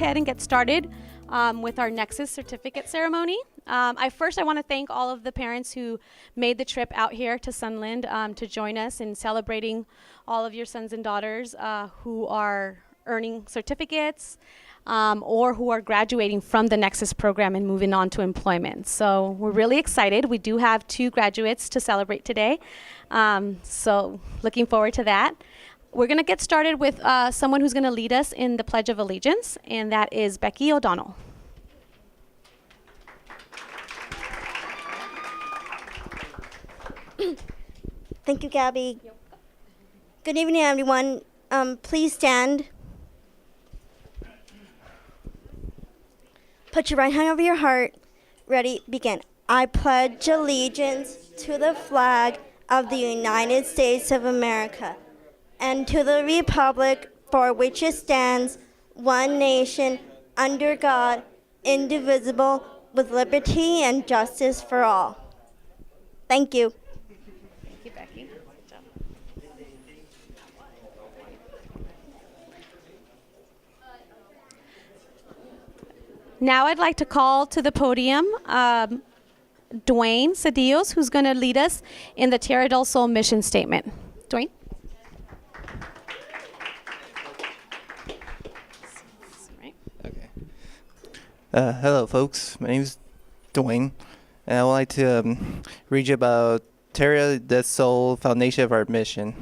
ahead and get started with our NEXUS certificate ceremony. I want to thank all of the parents who made the trip out here to Sunland to join us in celebrating all of your sons and daughters who are earning certificates or who are graduating from the NEXUS program and moving on to employment. So we're really excited. We do have 2 graduates to celebrate today. So looking forward to that. We're going to get started with someone who's going to lead us in the Pledge of Allegiance, and that is Becky O'Donnell. Thank you, Gabby. Good evening, everyone. Please stand. Put your right hand over your heart. Ready, begin. I pledge allegiance to the flag of the United States of America and to the republic for which it stands, one nation, under God, indivisible, with liberty and justice for all. Thank you. Thank you, Becky. Good job. Now I'd like to call to the podium Dwayne Cedillos, who's going to lead us in the Tierra del Sol mission statement. Dwayne? Okay. Hello, folks. My name is Dwayne, and I would like to read you about Tierra del Sol, foundation of our mission.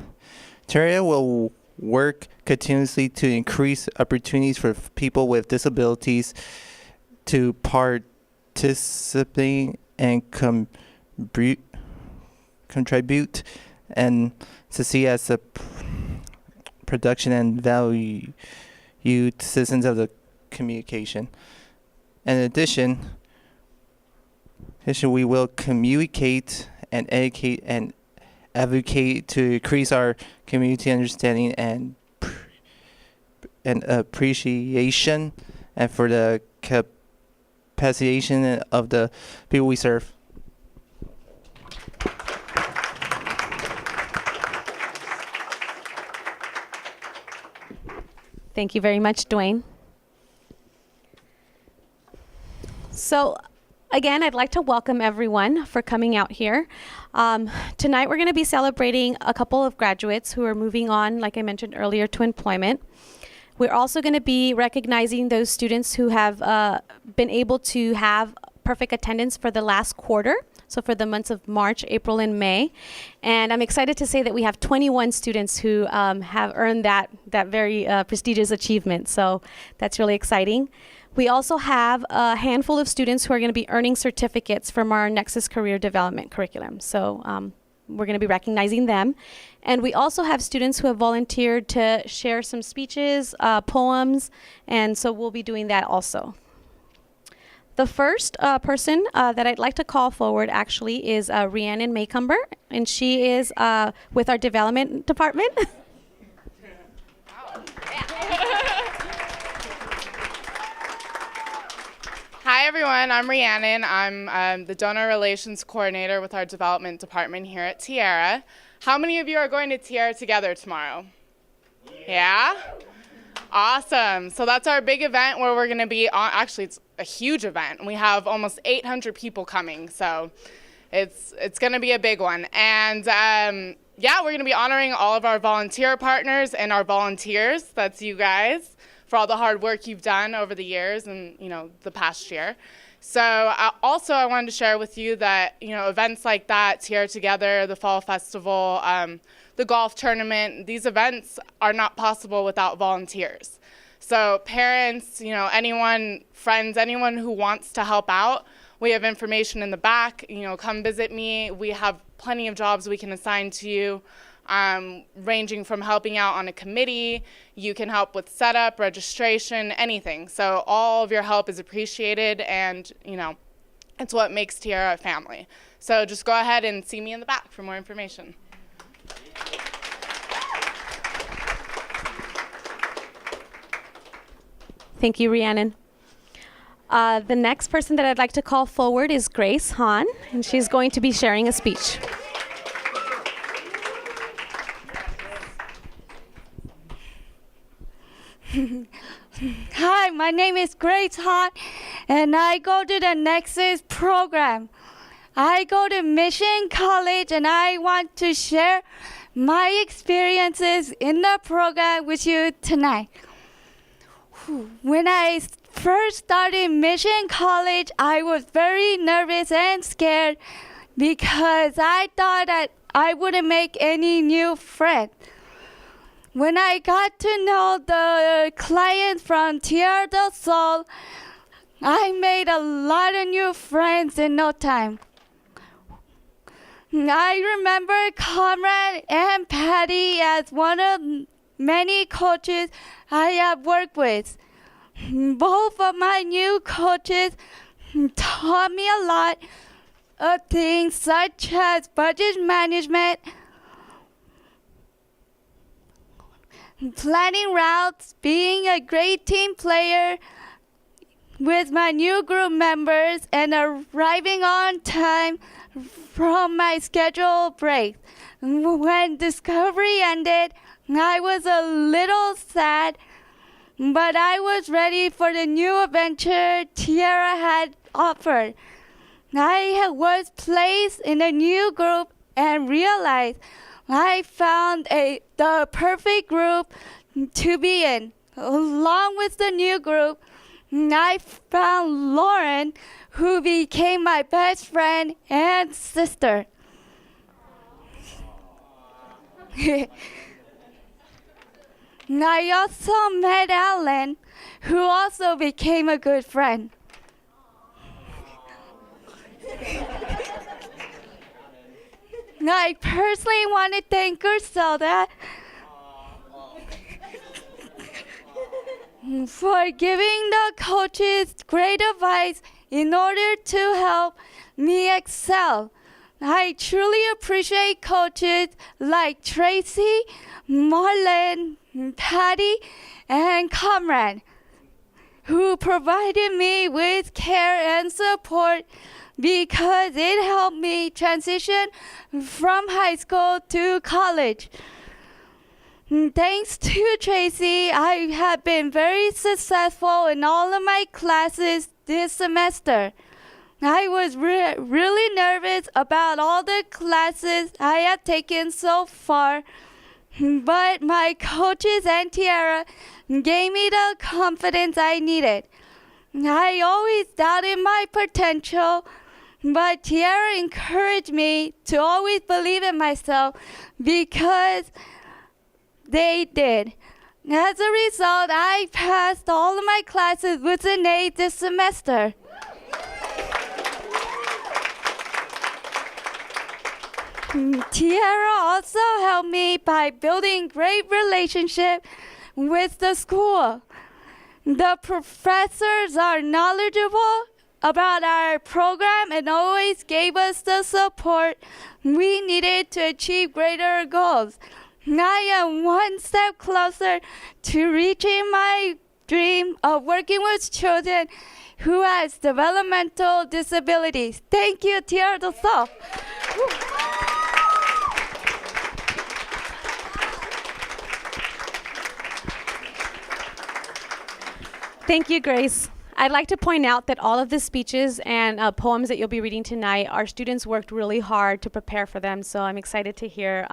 Tierra will work continuously to increase opportunities for people with disabilities to participate and contribute and succeed as a production and valued citizens of the communication. In addition, we will communicate and educate and advocate to increase our community understanding and appreciation and for the capacitation of the people we serve. Thank you very much, Dwayne. So, again, I'd like to welcome everyone for coming out here. Tonight, we're going to be celebrating a couple of graduates who are moving on, like I mentioned earlier, to employment. We're also going to be recognizing those students who have been able to have perfect attendance for the last quarter, so for the months of March, April, and May. And I'm excited to say that we have 21 students who have earned that very prestigious achievement, so that's really exciting. We also have a handful of students who are going to be earning certificates from our NEXUS Career Development curriculum. So we're going to be recognizing them. And we also have students who have volunteered to share some speeches, poems, and so we'll be doing that also. The first person that I'd like to call forward actually is Rhiannon Maycumber, and she is with our development department. Hi everyone, I'm Rhiannon. I'm the Donor Relations Coordinator with our Development Department here at Tierra. How many of you are going to Tierra together tomorrow? Yeah? Awesome. So that's our big event where we're going to be on, actually it's a huge event. We have almost 800 people coming, so it's going to be a big one. And yeah, we're going to be honoring all of our volunteer partners and our volunteers. That's you guys, for all the hard work you've done over the years and, the past year. So I wanted to share with you that, events like that, Tierra Together, the Fall Festival, the golf tournament, these events are not possible without volunteers. So parents, anyone, friends, anyone who wants to help out, we have information in the back, come visit me. We have plenty of jobs we can assign to you. Ranging from helping out on a committee, you can help with setup, registration, anything. So all of your help is appreciated, and it's what makes Tierra a family. So just go ahead and see me in the back for more information. Thank you, Rhiannon. The next person that I'd like to call forward is Grace Hahn, and she's going to be sharing a speech. Hi, my name is Grace Hahn, and I go to the NEXUS program. I go to Mission College, and I want to share my experiences in the program with you tonight. When I first started Mission College, I was very nervous and scared because I thought that I wouldn't make any new friends. When I got to know the clients from Tierra del Sol, I made a lot of new friends in no time. I remember Conrad and Patty as one of many coaches I have worked with. Both of my new coaches taught me a lot of things such as budget management, planning routes, being a great team player with my new group members, and arriving on time from my scheduled break. When Discovery ended, I was a little sad, but I was ready for the new adventure Tierra had offered. I was placed in a new group and realized I found the perfect group to be in. Along with the new group, I found Lauren, who became my best friend and sister. I also met Alan, who also became a good friend. I personally want to thank Griselda for giving the coaches great advice in order to help me excel. I truly appreciate coaches like Tracy, Marlene, Patty, and Comrade, who provided me with care and support because it helped me transition from high school to college. Thanks to Tracy, I have been very successful in all of my classes this semester. I was really nervous about all the classes I have taken so far, but my coaches and Tierra gave me the confidence I needed. I always doubted my potential, but Tierra encouraged me to always believe in myself because they did. As a result, I passed all of my classes with an A this semester. Tierra also helped me by building great relationship with the school. The professors are knowledgeable about our program and always gave us the support we needed to achieve greater goals. I am one step closer to reaching my dream of working with children who has developmental disabilities. Thank you, Tierra del Sol. Thank you, Grace. I'd like to point out that all of the speeches and poems that you'll be reading tonight, our students worked really hard to prepare for them, so I'm excited to hear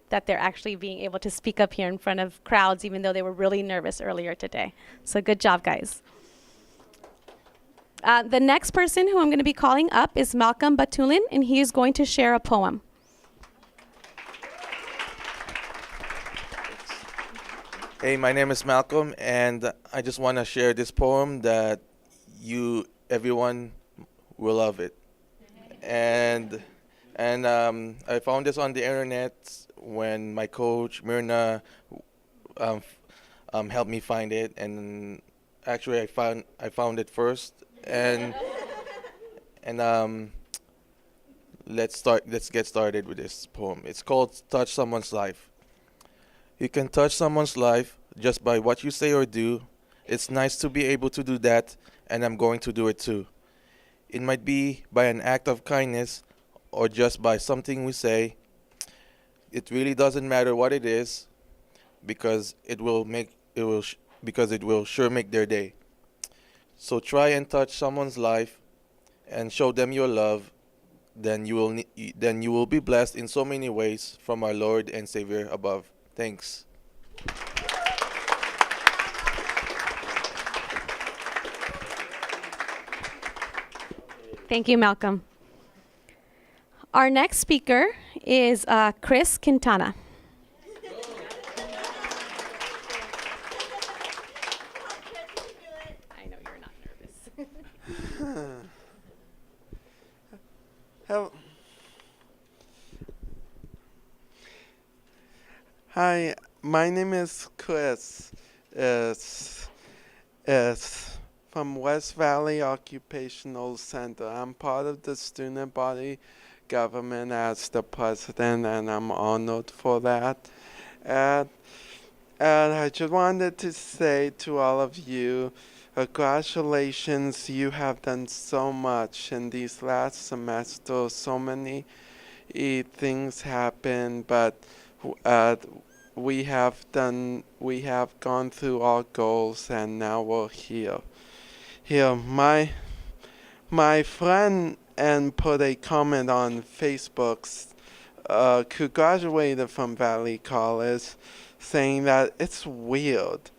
that they're actually being able to speak up here in front of crowds, even though they were really nervous earlier today. So good job, guys. The next person who I'm going to be calling up is Malcolm Batulin, and he is going to share a poem. Hey, my name is Malcolm, and I just want to share this poem that everyone will love it. And I found this on the internet when my coach Myrna helped me find it, and actually I found it first, and let's get started with this poem. It's called "Touch Someone's Life." You can touch someone's life just by what you say or do. It's nice to be able to do that, and I'm going to do it too. It might be by an act of kindness or just by something we say. It really doesn't matter what it is, because it will because it will sure make their day. So try and touch someone's life and show them your love. Then you will be blessed in so many ways from our Lord and Savior above. Thanks. Thank you, Malcolm. Our next speaker is Chris Quintana. I know you're not nervous. Hello. Hi, my name is Chris. It's from West Valley Occupational Center. I'm part of the student body government as the president, and I'm honored for that. And I just wanted to say to all of you, congratulations, you have done so much in these last semesters. So many things happened, but we have gone through our goals, and now we're here. My friend and put a comment on Facebook, who graduated from Valley College, saying that it's weird.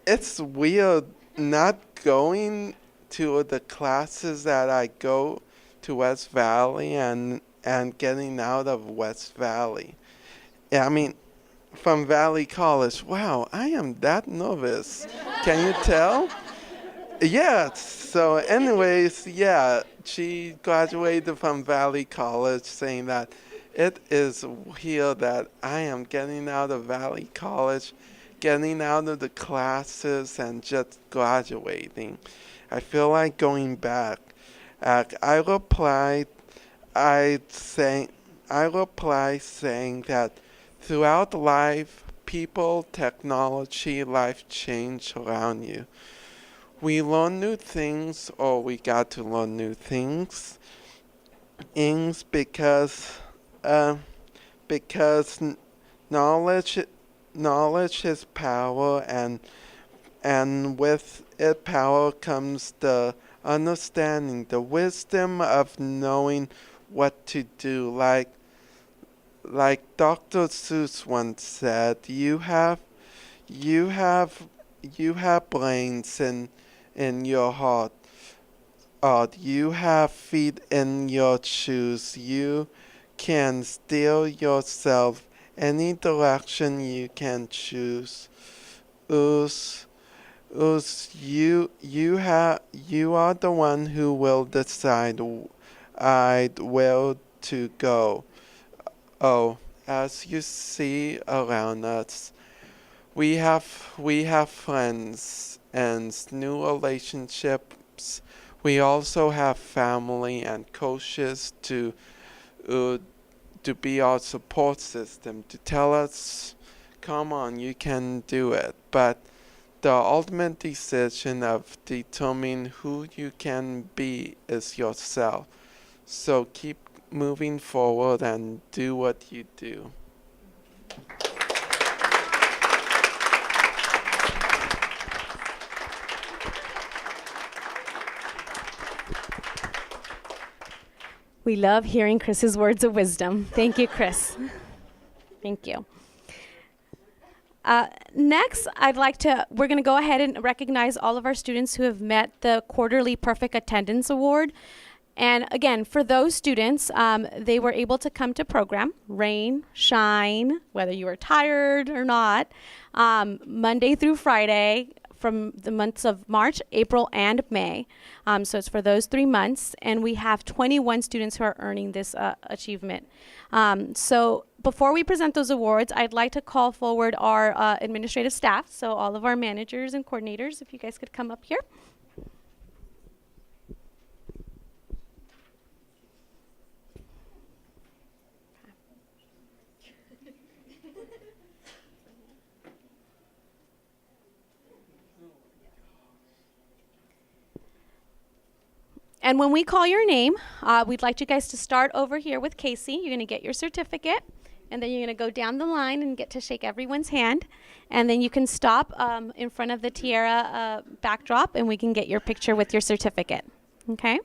It's weird not going to the classes that I go to West Valley and getting out of West Valley. Yeah, I mean, from Valley College, wow, I am that nervous. Can you tell? Yeah, so anyways, yeah, she graduated from Valley College saying that it is weird that I am getting out of Valley College, getting out of the classes and just graduating. I feel like going back. I replied saying that throughout life, people, technology, life change around you. We learn new things, or we got to learn new things because knowledge is power, and with it power comes the understanding, the wisdom of knowing what to do. Like Dr. Seuss once said, you have brains in your heart. You have feet in your shoes. You can steer yourself any direction you can choose. You are the one who will decide where to go. Oh, as you see around us, we have friends and new relationships. We also have family and coaches to be our support system, to tell us, come on, you can do it. But the ultimate decision of determining who you can be is yourself. So keep moving forward and do what you do. We love hearing Chris's words of wisdom. Thank you, Chris. Thank you. Next, we're going to go ahead and recognize all of our students who have met the quarterly Perfect Attendance Award. And again, for those students, they were able to come to program, rain, shine, whether you were tired or not, Monday through Friday, from the months of March, April, and May. So it's for those 3 months, and we have 21 students who are earning this achievement. So before we present those awards, I'd like to call forward our administrative staff, so all of our managers and coordinators, if you guys could come up here. And when we call your name, we'd like you guys to start over here with Casey. You're going to get your certificate. And then you're going to go down the line and get to shake everyone's hand. And then you can stop in front of the Tierra backdrop, and we can get your picture with your certificate. Okay?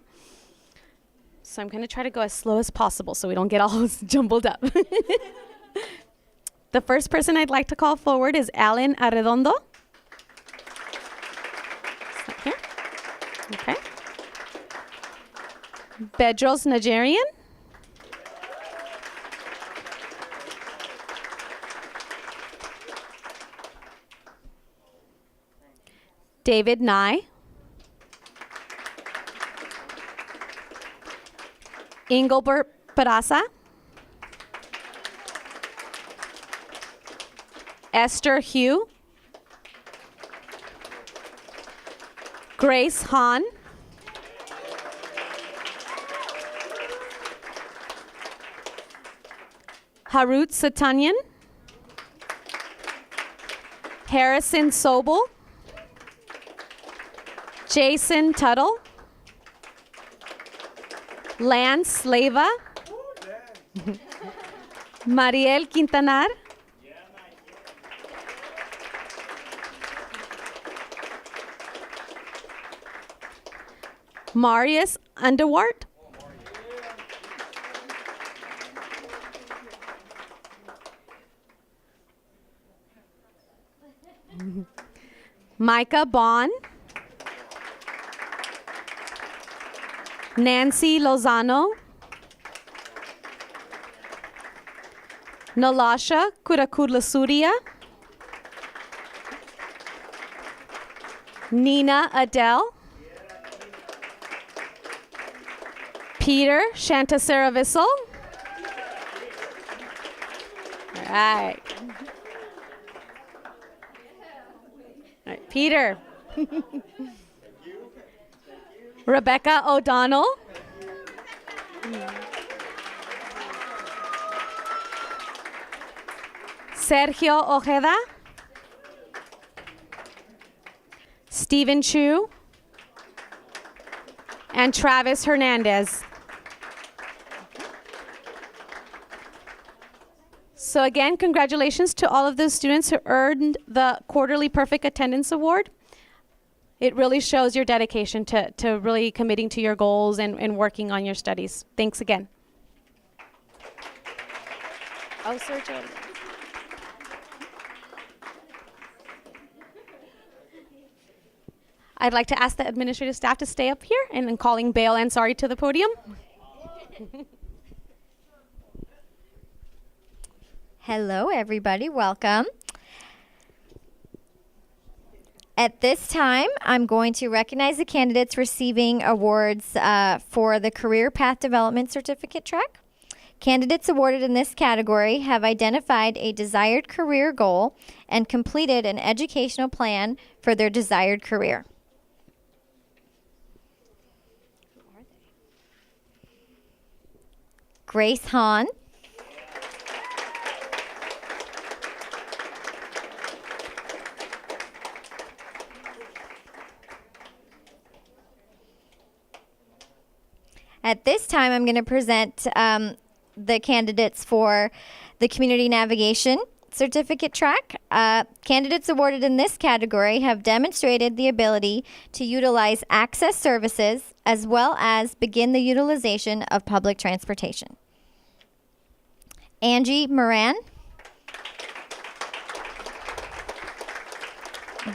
So I'm going to try to go as slow as possible so we don't get all jumbled up. The first person I'd like to call forward is Alan Arredondo. Here. Okay. Bedros Nigerian. David Nye. Engelbert Peraza. Esther Hugh. Grace Hahn. Harut Satanyan. Harrison Sobel. Jason Tuttle. Lance Leva. Mariel Quintanar. Marius Underwart. Micah Bond. Nancy Lozano. Nalasha Kurakulasuria. Nina Adele. Peter Shantasaravisal. All right. All right, Peter. Rebecca O'Donnell. Sergio Ojeda. Stephen Chu. And Travis Hernandez. So again, congratulations to all of those students who earned the Quarterly Perfect Attendance Award. It really shows your dedication to really committing to your goals and working on your studies. Thanks again. Oh, Sir Jody. I'd like to ask the administrative staff to stay up here and then calling Bail Ansari to the podium. Hello, everybody. Welcome. At this time, I'm going to recognize the candidates receiving awards for the Career Path Development Certificate track. Candidates awarded in this category have identified a desired career goal and completed an educational plan for their desired career. Grace Hahn. At this time, I'm going to present the candidates for the Community Navigation Certificate track. Candidates awarded in this category have demonstrated the ability to utilize access services as well as begin the utilization of public transportation. Angie Moran.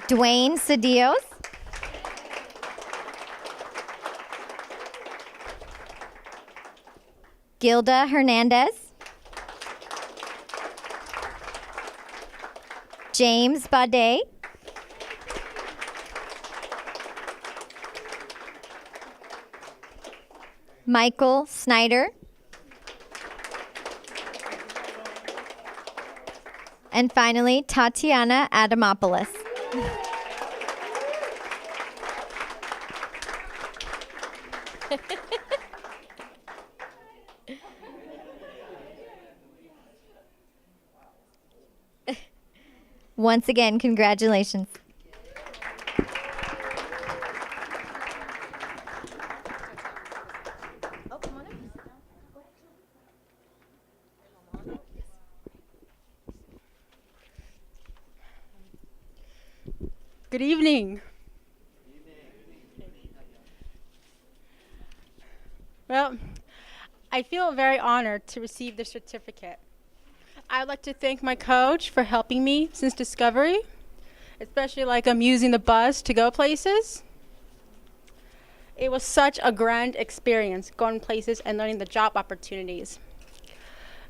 Dwayne Cedillos. Gilda Hernandez. James Bade. Michael Snyder. And finally, Tatiana Adamopoulos. Once again, congratulations. Good evening. Well, I feel very honored to receive the certificate. I'd like to thank my coach for helping me since discovery, especially like I'm using the bus to go places. It was such a grand experience going places and learning the job opportunities.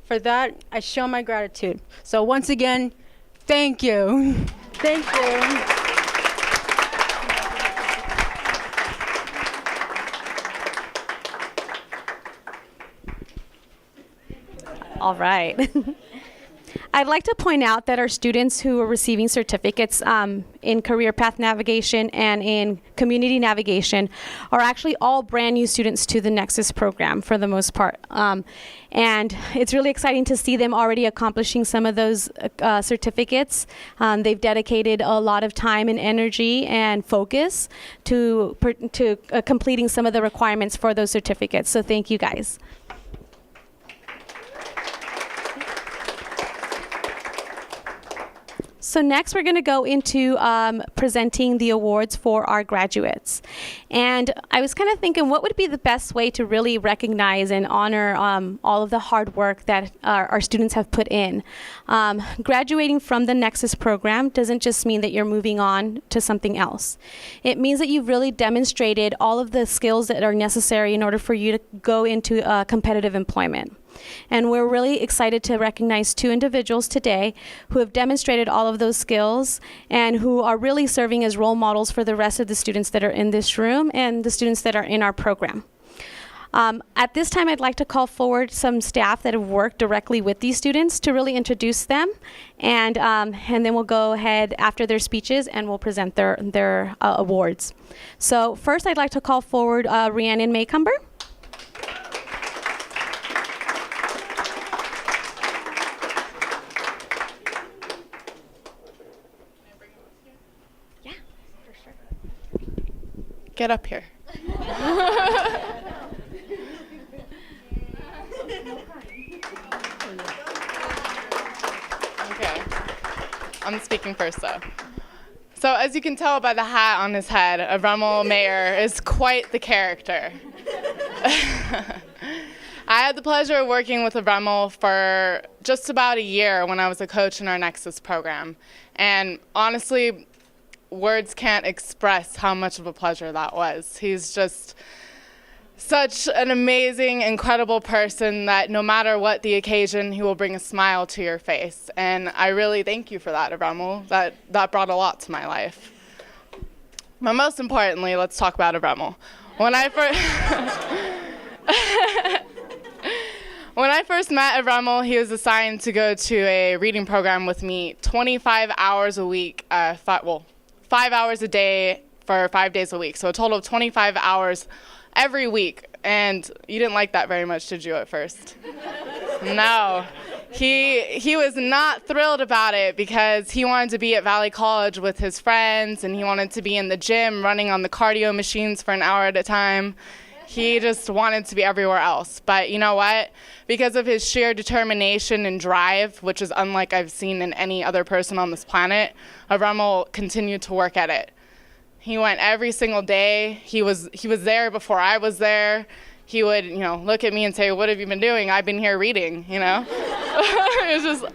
For that, I show my gratitude. So once again, thank you. Thank you. All right. I'd like to point out that our students who are receiving certificates in career path navigation and in community navigation are actually all brand new students to the NEXUS program for the most part. And it's really exciting to see them already accomplishing some of those certificates. They've dedicated a lot of time and energy and focus to completing some of the requirements for those certificates. So thank you guys. So next we're going to go into presenting the awards for our graduates. And I was kind of thinking what would be the best way to really recognize and honor all of the hard work that our students have put in. Graduating from the NEXUS program doesn't just mean that you're moving on to something else. It means that you've really demonstrated all of the skills that are necessary in order for you to go into competitive employment. And we're really excited to recognize 2 individuals today who have demonstrated all of those skills and who are really serving as role models for the rest of the students that are in this room and the students that are in our program. At this time, I'd like to call forward some staff that have worked directly with these students to really introduce them, and then we'll go ahead after their speeches and we'll present their awards. So first, I'd like to call forward Rhiannon Maycumber. Get up here. Okay. I'm speaking first, though. So as you can tell by the hat on his head, Avremel Meir is quite the character. I had the pleasure of working with Avremel for just about a year when I was a coach in our NEXUS program. And honestly, words can't express how much of a pleasure that was. He's just such an amazing, incredible person that no matter what the occasion, he will bring a smile to your face. And I really thank you for that, Avremel. That brought a lot to my life. But most importantly, let's talk about Avremel. When I first met Avremel, he was assigned to go to a reading program with me 25 hours a week, 5 hours a day for 5 days a week. So a total of 25 hours every week. And you didn't like that very much, did you, at first? No. He was not thrilled about it because he wanted to be at Valley College with his friends and he wanted to be in the gym running on the cardio machines for an hour at a time. He just wanted to be everywhere else. But you know what? Because of his sheer determination and drive, which is unlike I've seen in any other person on this planet, Avremel continued to work at it. He went every single day. He was there before I was there. He would, look at me and say, "What have you been doing?" "I've been here reading," He was just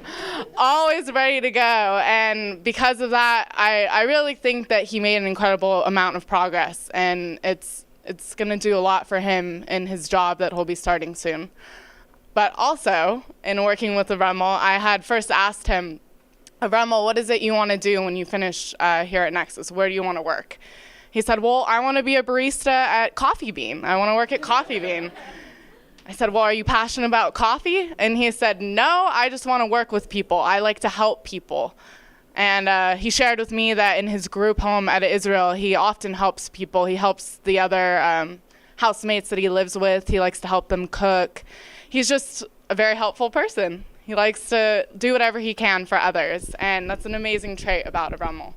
always ready to go. And because of that, I really think that he made an incredible amount of progress. And it's going to do a lot for him in his job that he'll be starting soon. But also, in working with Avremel, I had first asked him, "Avremel, what is it you want to do when you finish here at NEXUS? Where do you want to work?" He said, "Well, I want to be a barista at Coffee Bean. I want to work at Coffee Bean." I said, "Well, are you passionate about coffee?" And he said, "No, I just want to work with people. I like to help people." And he shared with me that in his group home at Israel, he often helps people. He helps the other housemates that he lives with. He likes to help them cook. He's just a very helpful person. He likes to do whatever he can for others, and that's an amazing trait about Avremel.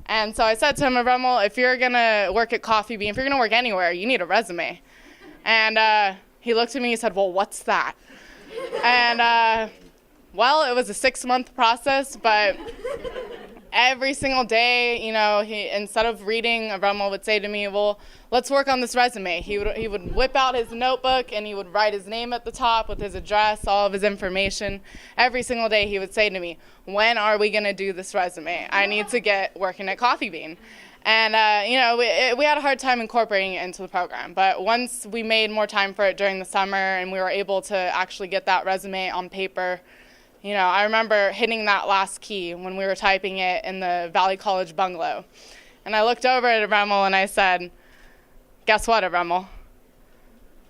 And so I said to him, "Avremel, if you're going to work at Coffee Bean, if you're going to work anywhere, you need a resume." And he looked at me and he said, "Well, what's that?" And well, it was a 6-month process, but every single day, you know, he, instead of reading, Remmel would say to me, well, let's work on this resume. He would whip out his notebook and he would write his name at the top with his address, all of his information. Every single day he would say to me, when are we going to do this resume? I need to get working at Coffee Bean. And, you know, we had a hard time incorporating it into the program. But once we made more time for it during the summer and we were able to actually get that resume on paper, you know, I remember hitting that last key when we were typing it in the Valley College bungalow. And I looked over at Remmel and I said, guess what, Remmel?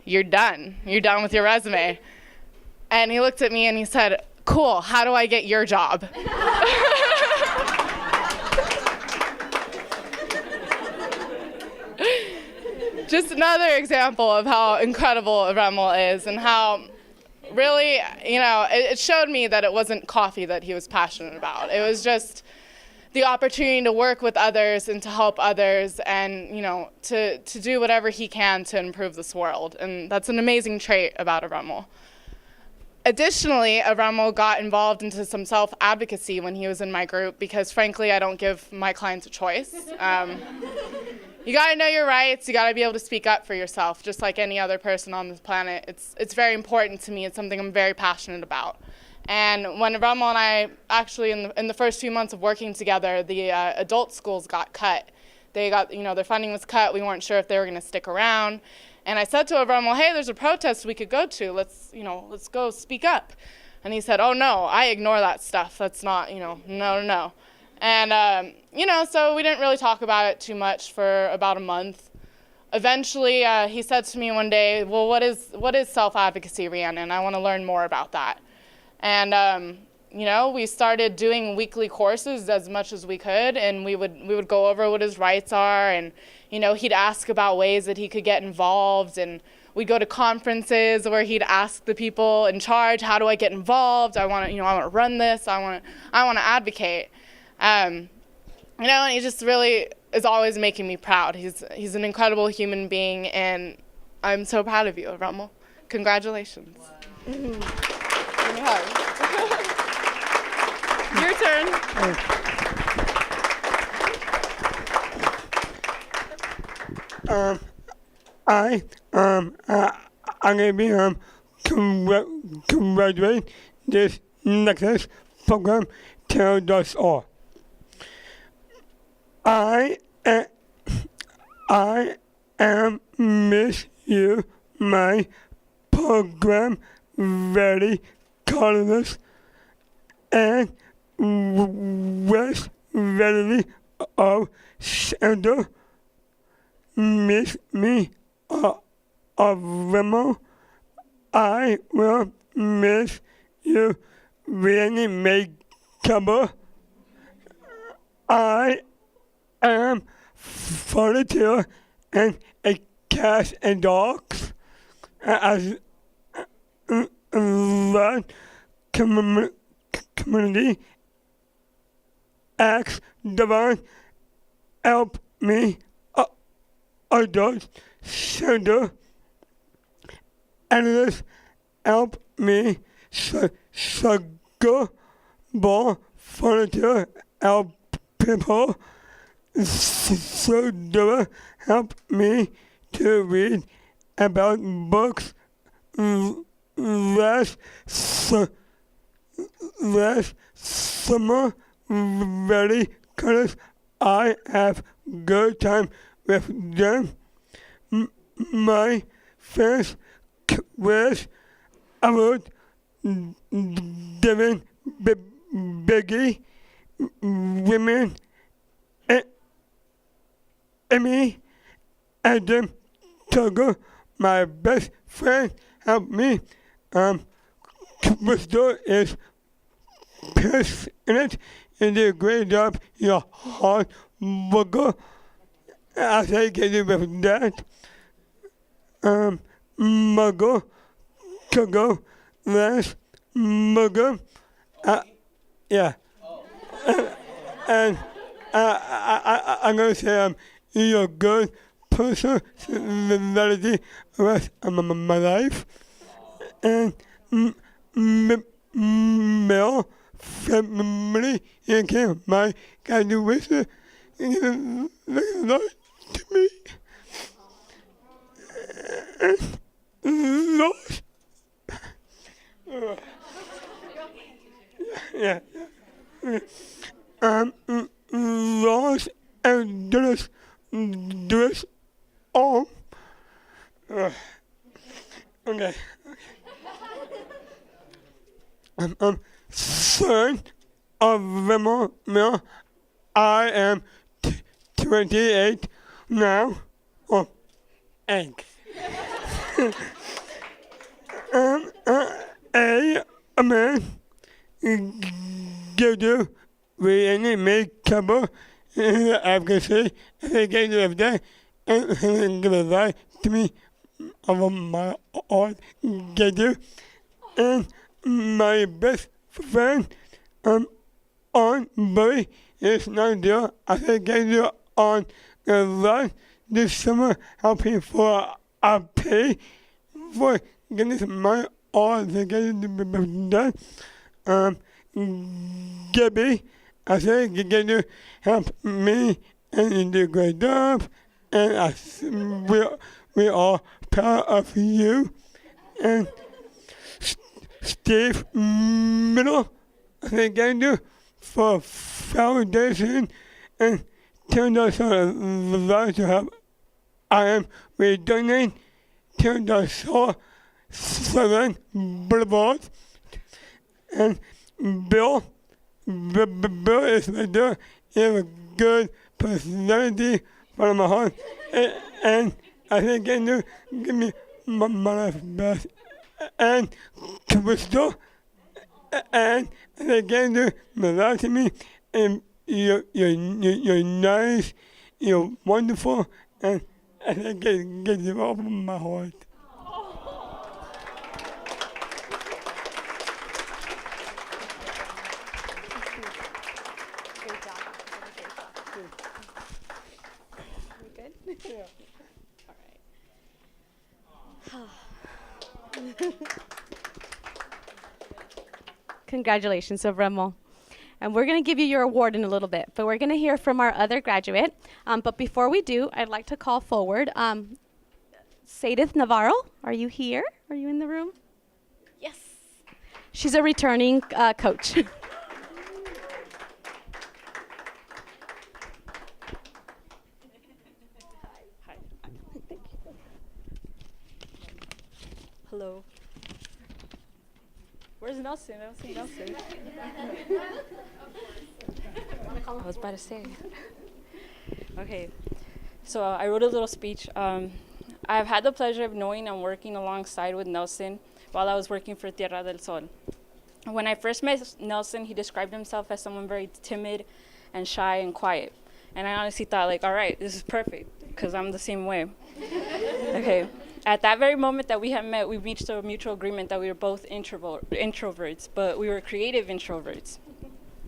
You're done. You're done with your resume. And he looked at me and he said, cool, how do I get your job? Just another example of how incredible Remmel is and how really, you know, it showed me that it wasn't coffee that he was passionate about. It was just the opportunity to work with others and to help others and, you know, to do whatever he can to improve this world. And that's an amazing trait about Remmel. Additionally, Remmel got involved into some self-advocacy when he was in my group because, frankly, I don't give my clients a choice. You got to know your rights. You got to be able to speak up for yourself, just like any other person on this planet. It's very important to me. It's something I'm very passionate about. And when Remmel and I actually, in the first few months of working together, the adult schools got cut. They got, you know, their funding was cut. We weren't sure if they were going to stick around. And I said to Remmel, hey, there's a protest we could go to. Let's go speak up. And he said, oh, no, I ignore that stuff. That's not, you know, no. And, you know, so we didn't really talk about it too much for about a month. Eventually, he said to me one day, well, what is self-advocacy, Rhiannon? I want to learn more about that. And, you know, we started doing weekly courses as much as we could, and we would go over what his rights are, and, you know, he'd ask about ways that he could get involved, and we'd go to conferences where he'd ask the people in charge, how do I get involved? I want to run this. I want to advocate. You know, and he just really is always making me proud. He's an incredible human being, and I'm so proud of you, Remmel. Congratulations. Wow. Give me a hug. Your turn. I'm gonna be congratulate this NEXUS program tells us all. I am miss you, my program very colorless and was readily of center. Miss me of Remmel. I will miss you really make trouble. I am 42 and a cat and dogs as that community acts divine help me adult center analysts help me go ball furniture help people so do help me to read about books last summer very cause I have good time with them. My first quiz about different biggie women Emmy Adam Tugger, my best friend, helped me. Crystal is pissed in it. You did a great job. You're hard worker. I say get you with that. Mugger, Tugger, last Mugger. Yeah. And I'm gonna say you're a good personality the rest of my life. And male family and came my graduation and lost to me and lost. Yeah. Lost and dress on. Okay. Son of Remo Mill. I am 28 now. Oh, egg. A man give you really make trouble advocacy against every day and give a life to me of my art get you and my best friend on Buddy is not there. I can get you on the line this summer helping for a pay for getting my all to get it done. Gabby, I say can you help me and you do a great job and we are proud of you and Steve Middle, I think can you for foundation and turn us on the lives to help. I am returning to the Sunland Boulevard and Bill is right there. He has a good personality from my heart and I think can you give me my best and Crystal and they can do love to me and you're nice, you're wonderful and I get you off of my heart. Great job. We good? Yeah. All right. Congratulations, Remo. And we're going to give you your award in a little bit, but we're going to hear from our other graduate. But before we do, I'd like to call forward Sadith Navarro. Are you here? Are you in the room? Yes. She's a returning coach. Hello. Where's Nelson? I don't see Nelson. I was about to say. Okay, so I wrote a little speech. I've had the pleasure of knowing and working alongside with Nelson while I was working for Tierra del Sol. When I first met Nelson, he described himself as someone very timid and shy and quiet. And I honestly thought, like, all right, this is perfect, because I'm the same way. Okay. At that very moment that we had met, we reached a mutual agreement that we were both introverts, but we were creative introverts.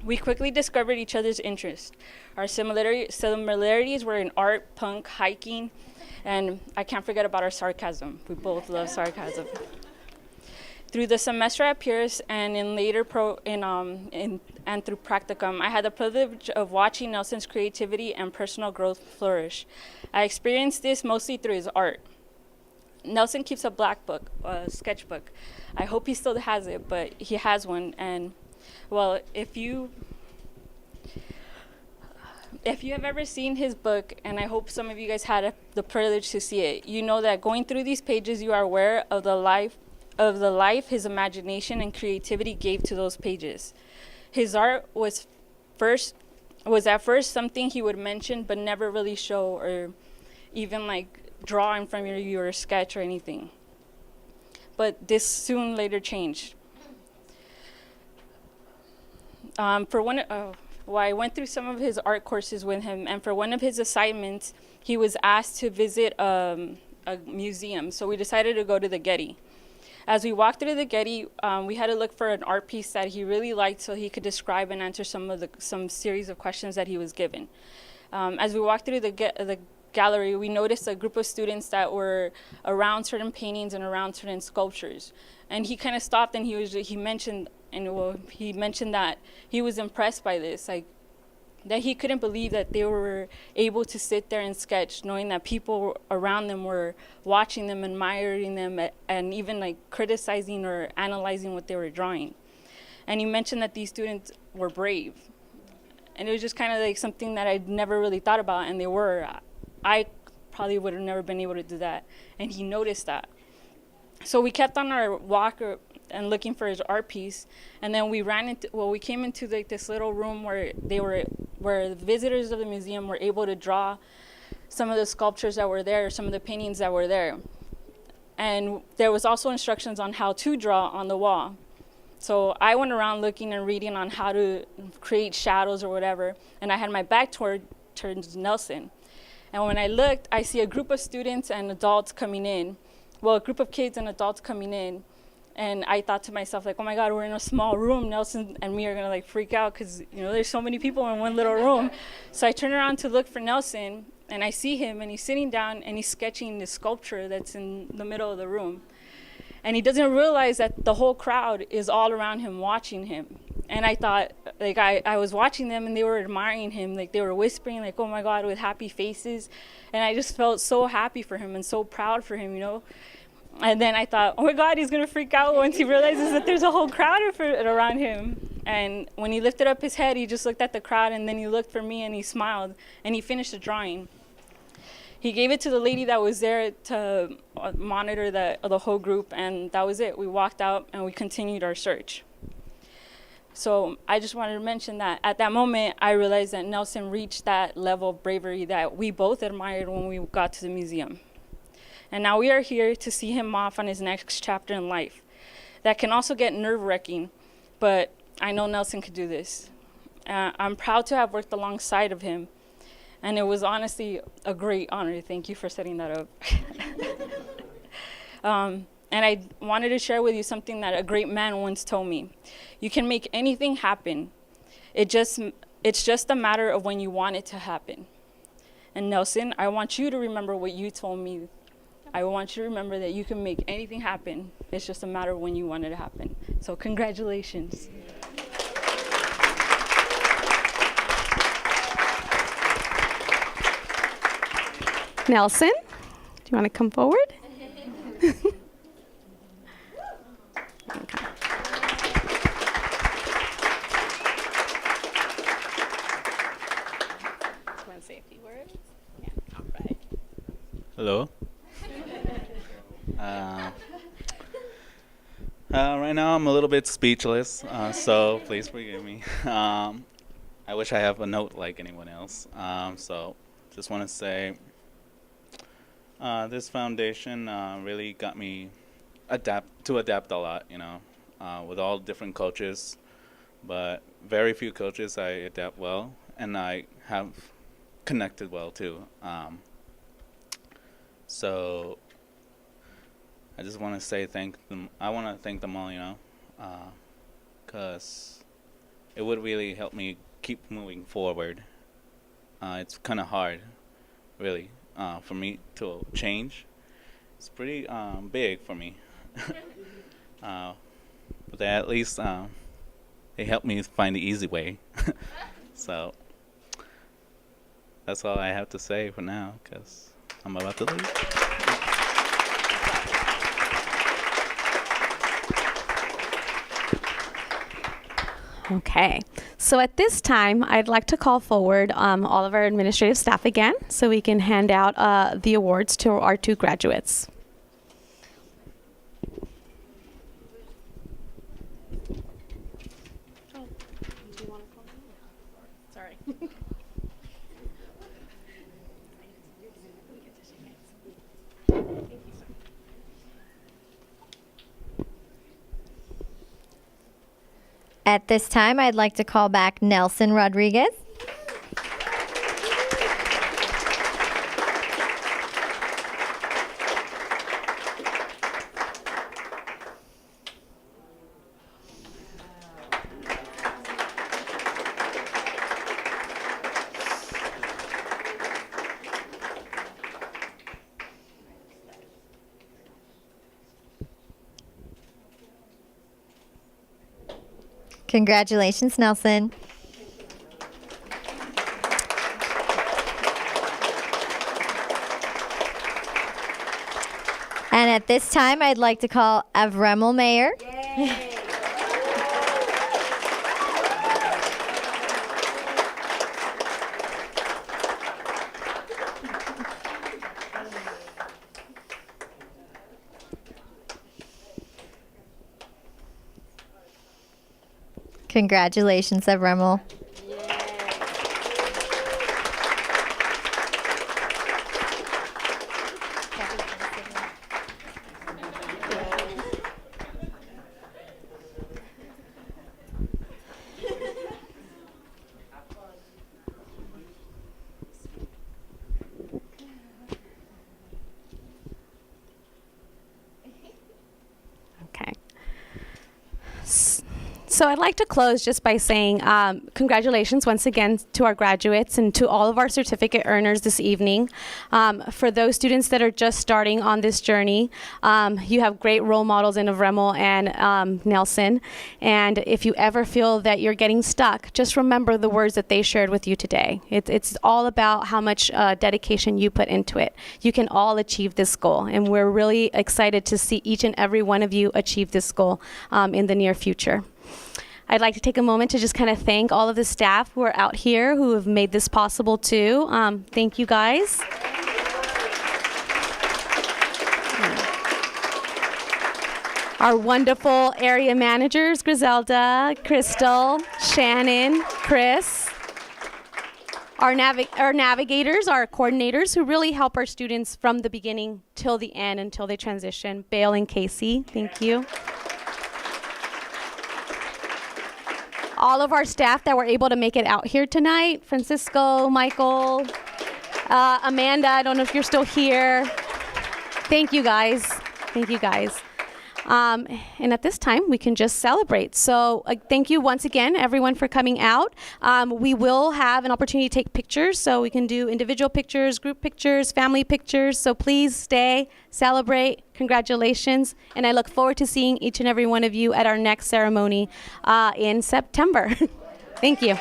We quickly discovered each other's interests. Our similarities were in art, punk, hiking, and I can't forget about our sarcasm. We both love sarcasm. Through the semester at Pierce and in later and through practicum, I had the privilege of watching Nelson's creativity and personal growth flourish. I experienced this mostly through his art. Nelson keeps a black book, a sketchbook. I hope he still has it, but he has one. And, well, if you have ever seen his book, and I hope some of you guys had the privilege to see it, you know that going through these pages, you are aware of the life his imagination and creativity gave to those pages. His art was at first something he would mention, but never really show or even like draw in front of you or sketch or anything. But this soon later changed. I went through some of his art courses with him, and for one of his assignments, he was asked to visit a museum. So we decided to go to the Getty. As we walked through the Getty, we had to look for an art piece that he really liked so he could describe and answer some series of questions that he was given. As we walked through the gallery, we noticed a group of students that were around certain paintings and around certain sculptures. And he kind of stopped and he mentioned that he was impressed by this, like that he couldn't believe that they were able to sit there and sketch, knowing that people around them were watching them, admiring them, and even like criticizing or analyzing what they were drawing. And he mentioned that these students were brave. And it was just kind of like something that I'd never really thought about, and they were. I probably would have never been able to do that. And he noticed that. So we kept on our walk and looking for his art piece, and then we came into like this little room where the visitors of the museum were able to draw some of the sculptures that were there, some of the paintings that were there. And there was also instructions on how to draw on the wall. So I went around looking and reading on how to create shadows or whatever, and I had my back towards Nelson. And when I looked, I see a group of students and adults coming in. Well, a group of kids and adults coming in. And I thought to myself, like, oh my God, we're in a small room. Nelson and me are gonna like freak out because, you know, there's so many people in one little room. So I turn around to look for Nelson, and I see him, and he's sitting down and he's sketching this sculpture that's in the middle of the room. And he doesn't realize that the whole crowd is all around him watching him. And I thought, like, I was watching them and they were admiring him, like they were whispering, like, oh my God, with happy faces. And I just felt so happy for him and so proud for him, you know. And then I thought, oh my God, he's gonna freak out once he realizes that there's a whole crowd around him. And when he lifted up his head, he just looked at the crowd, and then he looked for me and he smiled, and he finished the drawing. He gave it to the lady that was there to monitor the whole group, and that was it. We walked out and we continued our search. So I just wanted to mention that at that moment, I realized that Nelson reached that level of bravery that we both admired when we got to the museum. And now we are here to see him off on his next chapter in life. That can also get nerve-wracking, but I know Nelson could do this. I'm proud to have worked alongside of him, and it was honestly a great honor. Thank you for setting that up. And I wanted to share with you something that a great man once told me. You can make anything happen. It's just a matter of when you want it to happen. And Nelson, I want you to remember what you told me. I want you to remember that you can make anything happen. It's just a matter of when you want it to happen. So congratulations. Nelson, do you want to come forward? Okay. One safety word. Yeah. All right. Hello. Right now I'm a little bit speechless, so please forgive me. I wish I have a note like anyone else. So just want to say this foundation really got me adapt a lot, you know, with all different cultures, but very few cultures I adapt well, and I have connected well too. So I just want to say thank them. I want to thank them all, you know, because it would really help me keep moving forward. It's kind of hard, really, for me to change. It's pretty big for me. But at least they helped me find the easy way. So that's all I have to say for now, because I'm about to leave. Okay, so at this time, I'd like to call forward all of our administrative staff again so we can hand out the awards to our two graduates. Sorry. At this time, I'd like to call back Nelson Rodriguez. Congratulations, Nelson. And at this time, I'd like to call Avremel Mayer. Congratulations, Avremel. Okay. So I'd like to close just by saying congratulations once again to our graduates and to all of our certificate earners this evening. For those students that are just starting on this journey, you have great role models in Avremel and Nelson. And if you ever feel that you're getting stuck, just remember the words that they shared with you today. It's all about how much dedication you put into it. You can all achieve this goal, and we're really excited to see each and every one of you achieve this goal in the near future. I'd like to take a moment to just kind of thank all of the staff who are out here who have made this possible too. Thank you guys. Our wonderful area managers, Griselda, Crystal, Shannon, Chris. Our navigators, our coordinators who really help our students from the beginning till the end until they transition. Bale and Casey, thank you. All of our staff that were able to make it out here tonight, Francisco, Michael, Amanda, I don't know if you're still here. Thank you guys. Thank you guys. And at this time, we can just celebrate. So thank you once again, everyone, for coming out. We will have an opportunity to take pictures, so we can do individual pictures, group pictures, family pictures. So please stay, celebrate. Congratulations. And I look forward to seeing each and every one of you at our next ceremony in September. Thank you.